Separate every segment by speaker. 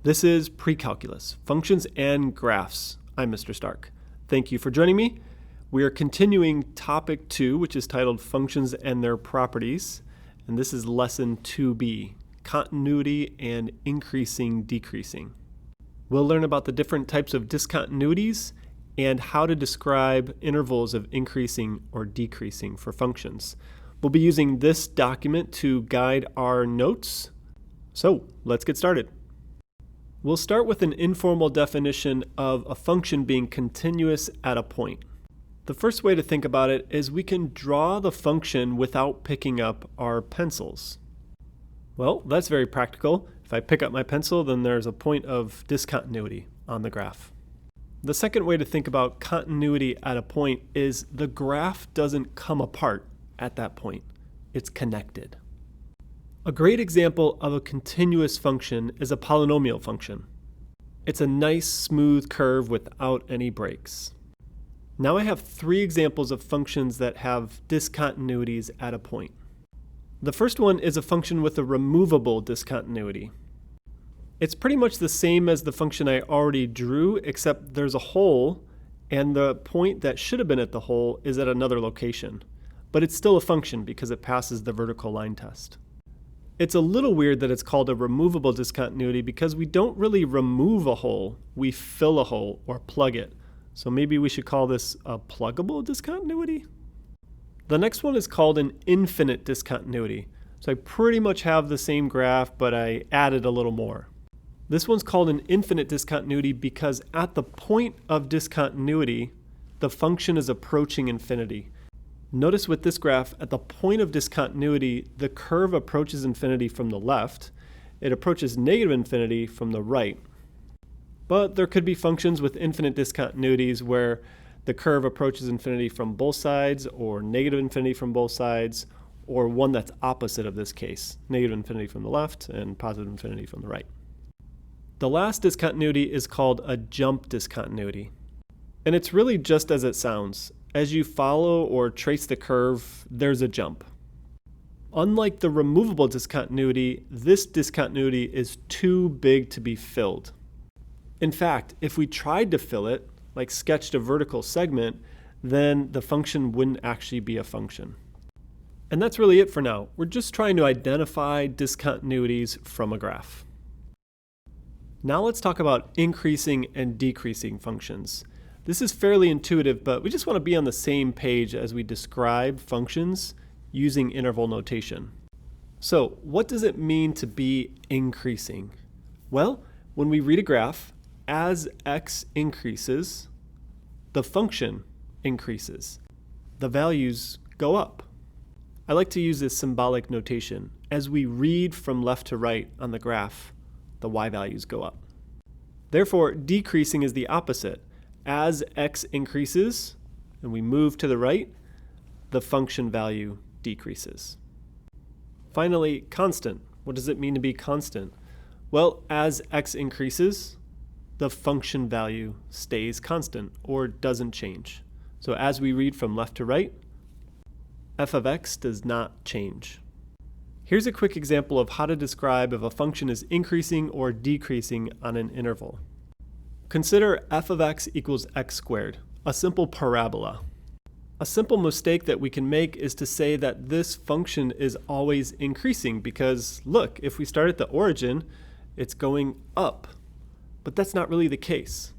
Speaker 1: This is Pre-Calculus, Functions and Graphs. I'm Mr. Stark. Thank you for joining me. We are continuing Topic 2, which is titled Functions and Their Properties. And this is Lesson 2b, Continuity and Increasing Decreasing. We'll learn about the different types of discontinuities and how to describe intervals of increasing or decreasing for functions. We'll be using this document to guide our notes. So let's get started. We'll start with an informal definition of a function being continuous at a point. The first way to think about it is we can draw the function without picking up our pencils. Well, that's very practical. If I pick up my pencil, then there's a point of discontinuity on the graph. The second way to think about continuity at a point is the graph doesn't come apart at that point. It's connected. A great example of a continuous function is a polynomial function. It's a nice smooth curve without any breaks. Now I have three examples of functions that have discontinuities at a point. The first one is a function with a removable discontinuity. It's pretty much the same as the function I already drew, except there's a hole, and the point that should have been at the hole is at another location. But it's still a function because it passes the vertical line test. It's a little weird that it's called a removable discontinuity because we don't really remove a hole, we fill a hole or plug it. So maybe we should call this a pluggable discontinuity? The next one is called an infinite discontinuity. So I pretty much have the same graph, but I added a little more. This one's called an infinite discontinuity because at the point of discontinuity, the function is approaching infinity. Notice with this graph, at the point of discontinuity, the curve approaches infinity from the left. It approaches negative infinity from the right. But there could be functions with infinite discontinuities where the curve approaches infinity from both sides, or negative infinity from both sides, or one that's opposite of this case, negative infinity from the left and positive infinity from the right. The last discontinuity is called a jump discontinuity. And it's really just as it sounds. As you follow or trace the curve, there's a jump. Unlike the removable discontinuity, this discontinuity is too big to be filled. In fact, if we tried to fill it, like sketched a vertical segment, then the function wouldn't actually be a function. And that's really it for now. We're just trying to identify discontinuities from a graph. Now let's talk about increasing and decreasing functions. This is fairly intuitive, but we just want to be on the same page as we describe functions using interval notation. So what does it mean to be increasing? Well, when we read a graph, as x increases, the function increases. The values go up. I like to use this symbolic notation. As we read from left to right on the graph, the y values go up. Therefore, decreasing is the opposite. As x increases and we move to the right, the function value decreases. Finally, constant. What does it mean to be constant? Well, as x increases, the function value stays constant or doesn't change. So as we read from left to right, f of x does not change. Here's a quick example of how to describe if a function is increasing or decreasing on an interval. Consider f of x equals x squared, a simple parabola. A simple mistake that we can make is to say that this function is always increasing because, look, if we start at the origin, it's going up. But that's not really the case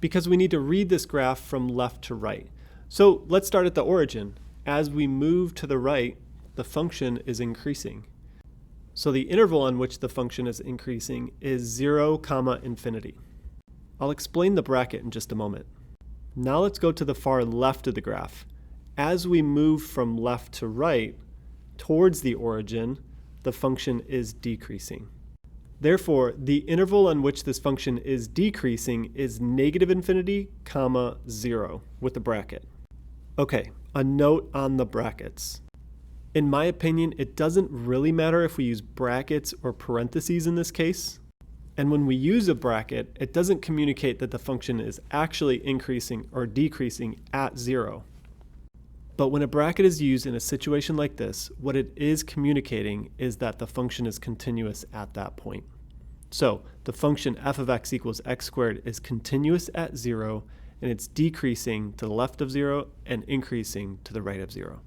Speaker 1: because we need to read this graph from left to right. So let's start at the origin. As we move to the right, the function is increasing. So the interval on which the function is increasing is 0, infinity. I'll explain the bracket in just a moment. Now let's go to the far left of the graph. As we move from left to right towards the origin, the function is decreasing. Therefore, the interval on which this function is decreasing is negative infinity, 0 with a bracket. Okay, a note on the brackets. In my opinion, it doesn't really matter if we use brackets or parentheses in this case. And when we use a bracket, it doesn't communicate that the function is actually increasing or decreasing at 0. But when a bracket is used in a situation like this, what it is communicating is that the function is continuous at that point. So the function f of x equals x squared is continuous at 0, and it's decreasing to the left of 0 and increasing to the right of 0.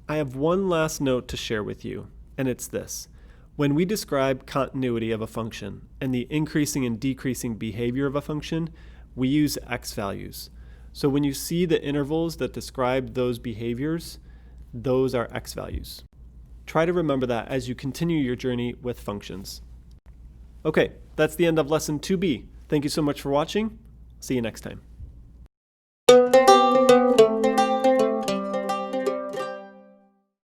Speaker 1: I have one last note to share with you, and it's this. When we describe continuity of a function and the increasing and decreasing behavior of a function, we use x values. So when you see the intervals that describe those behaviors, those are x values. Try to remember that as you continue your journey with functions. Okay, that's the end of lesson 2B. Thank you so much for watching. See you next time.